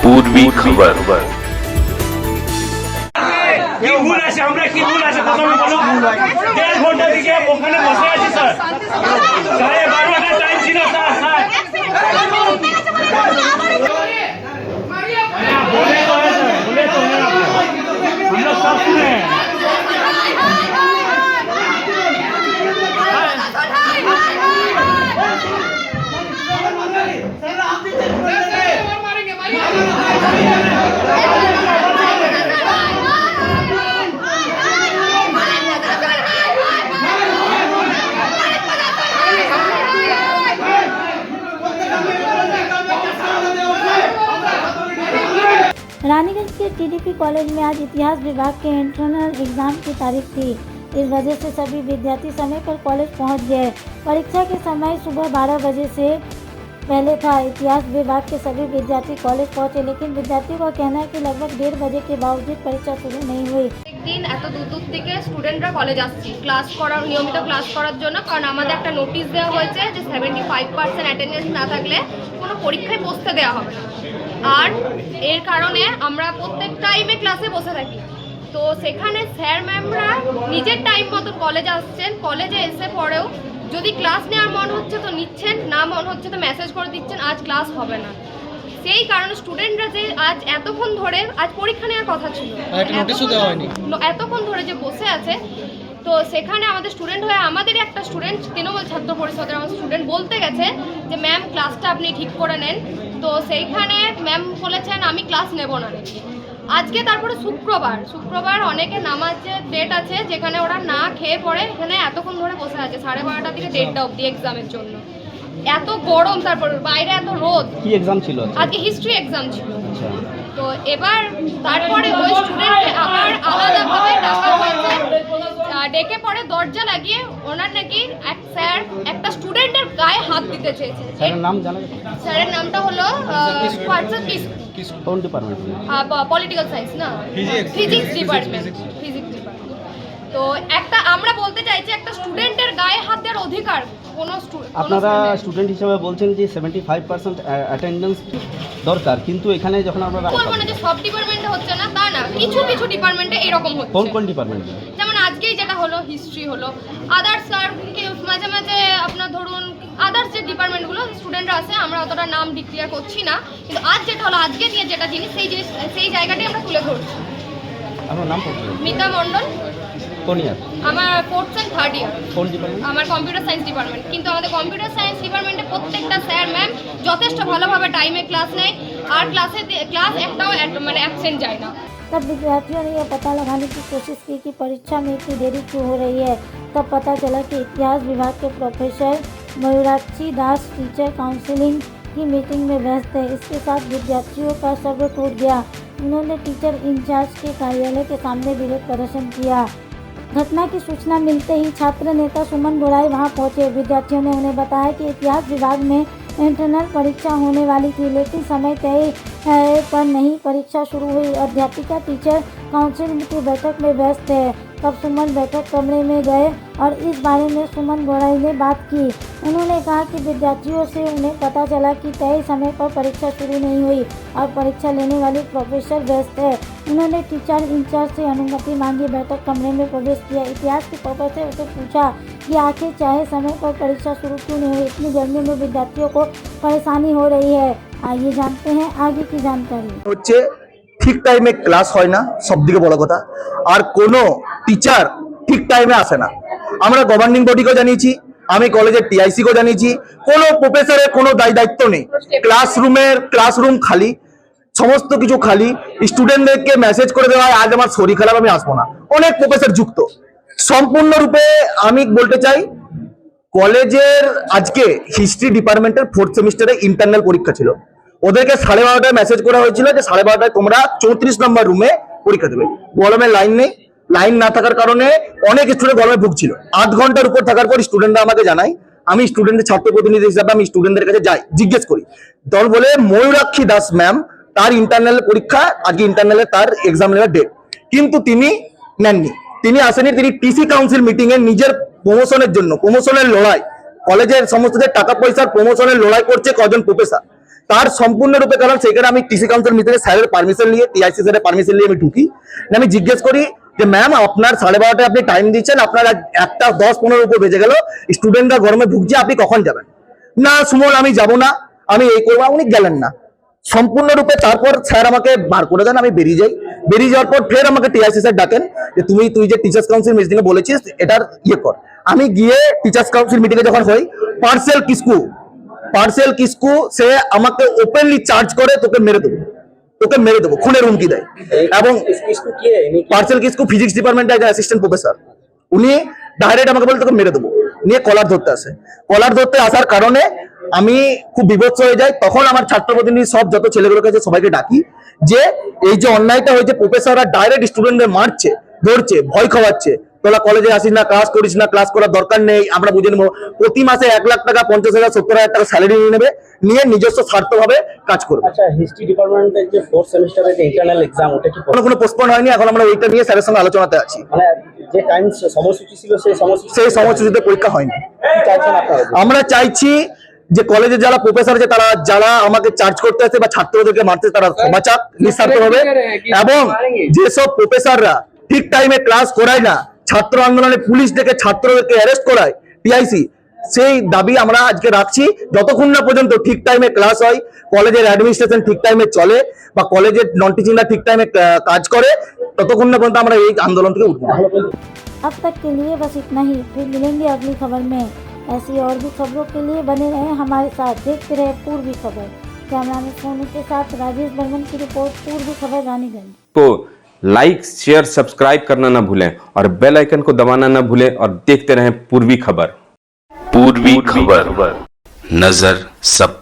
पूर्वी खबर। কি ভুল আছে আমরা কি ভুল আছে প্রথমে বলো 1.5 ঘন্টা থেকে ওখানে বসে আছি স্যার 12:30 টাইম ছিল স্যার बोले तो है सर बोले तो है हम लोग सब सुने हैं रानीगंज के टीडीपी कॉलेज में आज इतिहास विभाग के इंटरनल एग्जाम की तारीख थी। इस वजह से सभी विद्यार्थी समय पर कॉलेज पहुंच गए। परीक्षा के समय सुबह 12 बजे से पहले था। इतिहास विभाग के सभी विद्यार्थी कॉलेज पहुंचे, लेकिन विद्यार्थियों का कहना है कि लगभग 1:30 बजे के बावजूद परीक्षा शुरू नहीं हुई। একদিন এত দূর থেকে স্টুডেন্টরা কলেজ আসছি ক্লাস করার নিয়মিত ক্লাস করার জন্য, কারণ আমাদের একটা নোটিশ দেওয়া হয়েছে যে 75% অ্যাটেন্ডেন্স না থাকলে কোনো পরীক্ষায় বসতে দেওয়া হবে না। আর এর কারণে আমরা প্রত্যেক টাইমে ক্লাসে বসে থাকি। তো সেখানে স্যার ম্যামরা নিজের টাইম মতো কলেজে আসছেন, কলেজে এসে পরেও যদি ক্লাস নেওয়ার মন হচ্ছে তো নিচ্ছেন, না মন হচ্ছে তো মেসেজ করে দিচ্ছেন আজ ক্লাস হবে না। সেই কারণে স্টুডেন্টরা যে আজ এতক্ষণ ধরে আজ পরীক্ষা নেওয়ার কথা ছিল, এতক্ষণ ধরে যে বসে আছে, তো সেখানে আমাদের স্টুডেন্ট হয়ে আমাদেরই একটা স্টুডেন্ট তৃণমূল ছাত্র পরিষদের আমাদের স্টুডেন্ট বলতে গেছে যে ম্যাম ক্লাসটা আপনি ঠিক করে নেন। তো সেইখানে ম্যাম বলেছেন আমি ক্লাস নেব না। আজকে তারপরে শুক্রবার অনেকে নামাজের ডেট আছে, যেখানে ওরা না খেয়ে পড়ে এখানে এতক্ষণ ধরে বসে আছে 12:30 থেকে 1:30 অবধি এক্সামের জন্য। এত গরম, তারপর বাইরে এত রোদ। কি এক্সাম ছিল আজকে? হিস্ট্রি এক্সাম ছিল। তো এবার তারপরে ওই স্টুডেন্ট আবার আলাদাভাবে ডাকা হয়েছে, ডেকে পরে দরজা লাগিয়ে ওনার নাকি এক স্যার একটা স্টুডেন্টের গায়ে হাত দিতে চেয়েছে। স্যারের নাম জানা গেছে? স্যারের নামটা হলো কোন ডিপার্টমেন্ট? পলিটিক্যাল সায়েন্স না, ফিজিক্স ডিপার্টমেন্ট। তো একটা আমরা বলতে চাইছি একটা স্টুডেন্টের গায়ে হাত দেওয়ার অধিকার কোনো আপনারা স্টুডেন্ট হিসেবে বলছেন যে 75% অ্যাটেন্ডেন্স দরকার, কিন্তু এখানে যখন আপনারা বলবো না যে সব ডিপার্টমেন্টে হচ্ছে না তা না, কিছু কিছু ডিপার্টমেন্টে এরকম হচ্ছে। কোন ডিপার্টমেন্টে? যেমন আজকেই যেটা হলো হিস্ট্রি হলো, আদার্স আর মাঝে মাঝে আপনার ধরুন আদার্স যে ডিপার্টমেন্টগুলো স্টুডেন্টরা আছে আমরা অতটা নাম ডিক্লেয়ার করছি না, কিন্তু আজ যেটা হলো আজকে নিয়ে যেটা জিনিস সেই জায়গাটাই আমরা তুলে ধরছি। আপনার নাম? মিতা মণ্ডল। কোন ইয়ার? আমার 4th and 3rd ইয়ার। কোন ডিপার্টমেন্ট? আমার কম্পিউটার সায়েন্স ডিপার্টমেন্ট। কিন্তু আমাদের কম্পিউটার সায়েন্স ডিপার্টমেন্টে প্রত্যেকটা স্যার ম্যাম যথেষ্ট ভালোভাবে টাইমে ক্লাস নেয়, আর ক্লাস একটাও মানে অ্যাবসেন্ট যায় না। तब विद्यार्थियों ने यह पता लगाने की कोशिश की कि परीक्षा में इतनी देरी क्यों हो रही है। तब पता चला कि इतिहास विभाग के प्रोफेसर मयूराक्षी दास टीचर काउंसिलिंग की मीटिंग में व्यस्त थे। इसके साथ विद्यार्थियों का सब्र टूट गया। उन्होंने टीचर इंचार्ज के कार्यालय के सामने विरोध प्रदर्शन किया। घटना की सूचना मिलते ही छात्र नेता सुमन गोड़ाई वहां पहुंचे। विद्यार्थियों ने उन्हें बताया कि इतिहास विभाग में इंटरनल परीक्षा होने वाली थी, लेकिन समय तय पर नहीं परीक्षा शुरू हुई। अध्यापिका टीचर काउंसिल की बैठक में व्यस्त है। तब सुमन बैठक कमरे में गए और इस बारे में सुमन गोड़ाई ने बात की। उन्होंने कहा कि विद्यार्थियों से उन्हें पता चला कि तय समय पर परीक्षा शुरू नहीं हुई और परीक्षा लेने वाली प्रोफेसर व्यस्त है। उन्होंने टीचर इंचार्ज से अनुमति मांगी, बैठक कमरे में प्रवेश किया। इतिहास के प्रोफेसर से पूछा कि आखिर चाहे समय पर परीक्षा शुरू क्यों नहीं हुई, इतनी गर्मी में विद्यार्थियों को परेशानी हो रही है। आइए जानते हैं आगे की जानकारी। হচ্ছে ঠিক টাইমে ক্লাস হয় না, সবদিকে বড় কথা, আর কোনো টিচার ঠিক টাইমে আসে না। আমরা গভর্নিং বডিকেও জানিয়েছি, আমি কলেজের টিআইসিকেও জানিয়েছি, কোনো প্রফেসরের কোনো দায়িত্ব নেই। ক্লাসরুম খালি, সমস্ত কিছু খালি। স্টুডেন্টদেরকে মেসেজ করে দেওয়া হয় আজ আমার শরীর খারাপ আমি আসবো না। অনেক প্রফেসর যুক্ত। সম্পূর্ণরূপে আমি বলতে চাই কলেজের আজকে হিস্ট্রি ডিপার্টমেন্টের 4th সেমিস্টারে ইন্টারনাল পরীক্ষা ছিল। ওদেরকে 12:30টায় মেসেজ করা হয়েছিল যে 12:30টায় তোমরা 34 নম্বর রুমে পরীক্ষা দেবে। গরমে লাইন নেই, লাইন না থাকার কারণে অনেক স্টুডেন্ট গরমে ভুগছিল। 8 ঘন্টার উপর থাকার পর স্টুডেন্টরা আমাকে জানায়, আমি স্টুডেন্টের ছাত্র প্রতিনিধি হিসাবে আমি স্টুডেন্টদের কাছে যাই, জিজ্ঞেস করি। দল বলে ময়ূরাক্ষী দাস ম্যাম তার ইন্টারনাল পরীক্ষা আজকে ইন্টারনালে তার এক্সাম নেওয়ার ডেট, কিন্তু তিনি নেননি, তিনি আসেনি। তিনি টিসি কাউন্সিল মিটিং এ নিজের প্রমোশনের জন্য, প্রমোশনের লড়াই, কলেজের সমস্ত টাকা পয়সার প্রমোশনের লড়াই করছে কজন প্রফেসর। তার সম্পূর্ণরূপে কারণ সেখানে আমি টিসি কাউন্সিল মিটিংয়ে স্যারের পারমিশন নিয়ে টিআইসি স্যারের পারমিশন নিয়ে আমি ঢুকি, আমি জিজ্ঞেস করি যে ম্যাম আপনার 12:30টায় আপনি টাইম দিচ্ছেন, আপনার 1:10-15 উপর বেজে গেল, স্টুডেন্টরা গরমে ভুগছে, আপনি কখন যাবেন? না সুমন আমি যাব না, আমি এই করবো, উনি গেলেন না সম্পূর্ণরূপে। তারপর স্যার আমাকে বার করে দেন, আমি বেরিয়ে যাই। বেরিয়ে যাওয়ার পর ফের আমাকে টিআইসি স্যার ডাকেন যে তুই যে টিচার্স কাউন্সিল মিটিংয়ে বলেছিস এটার ইয়ে কর। আমি গিয়ে টিচার্স কাউন্সিল মিটিংয়ে যখন হই, পার্সেল কিসকু সে আমাকে ওপেনলি চার্জ করে তোকে মেরে দেবো খুনের হুমকি দেয়। এবং পার্সেল কিসকু ফিজিক্স ডিপার্টমেন্টে একজন অ্যাসিস্ট্যান্ট প্রফেসর, উনি ডাইরেক্ট আমাকে বলে তোকে মেরে দেবো, নিয়ে কলার ধরতে আসে। কলার ধরতে আসার কারণে আমি খুব বিভৎস হয়ে যাই। তখন আমার ছাত্র প্রতিনিধি সব যত ছেলেগুলোকে আছে সবাইকে ডাকি যে এই যে অন্যায়টা হয়েছে, প্রফেসররা ডাইরেক্ট স্টুডেন্টদের মারছে, ধরছে, ভয় খাওয়াচ্ছে, তোরা কলেজে আসিস না, ক্লাস করিস না, ক্লাস করার দরকার নেই, আমরা বুঝে নেবো। প্রতি মাসে 1 লাখ টাকা, 50,000, 70,000 টাকা স্যালারি নিয়ে নেবে, নিয়ে নিজস্ব স্বার্থভাবে কাজ করবে। আচ্ছা, হিস্ট্রি ডিপার্টমেন্টের যে 4th সেমিস্টারের যে ইন্টারনাল এক্সাম, ওটা কি কোনো পোস্টপোন হয়নি, এখন আমরা ওইটা নিয়ে স্যারের সঙ্গে আলোচনাতে আছি। মানে যে টাইম সময়সূচি ছিল সেই সময়সূচিতে পরীক্ষা হয়নি। কি চাইছেন আপনারা? আমরা চাইছি যে কলেজে যারা প্রফেসর আছে তারা যারা আমাকে চার্জ করতে আসে বা ছাত্রদেরকে মারতে, তারা ক্ষমা চাক নিঃস্বার্থ হবে। এবং যেসব প্রফেসররা ঠিক টাইমে ক্লাস করায় না, ছাত্র আন্দোলনে পুলিশ ডেকে ছাত্রদেরকে অ্যারেস্ট করায় টিআইসি, সেই দাবি আমরা আজকে রাখছি। যতক্ষণ না পর্যন্ত ঠিক টাইমে ক্লাস হয়, কলেজের অ্যাডমিনিস্ট্রেশন ঠিক টাইমে চলে বা কলেজের নন টিচিংরা ঠিক টাইমে কাজ করে, ততক্ষণ না পর্যন্ত আমরা এই আন্দোলন থেকে উঠবো। अब तक के लिए बस इतना ही, फिर मिलेंगे अगली खबर में। ऐसी और भी खबरों के लिए बने रहें हमारे साथ, देखते रहे पूर्वी खबर। कैमरामैन सोनू के साथ राजेश बर्मन की रिपोर्ट, पूर्वी खबर रानीगंज। तो लाइक शेयर सब्सक्राइब करना ना भूलें और बेल आइकन को दबाना ना भूलें और देखते रहें पूर्वी खबर। पूर्वी खबर, नजर सब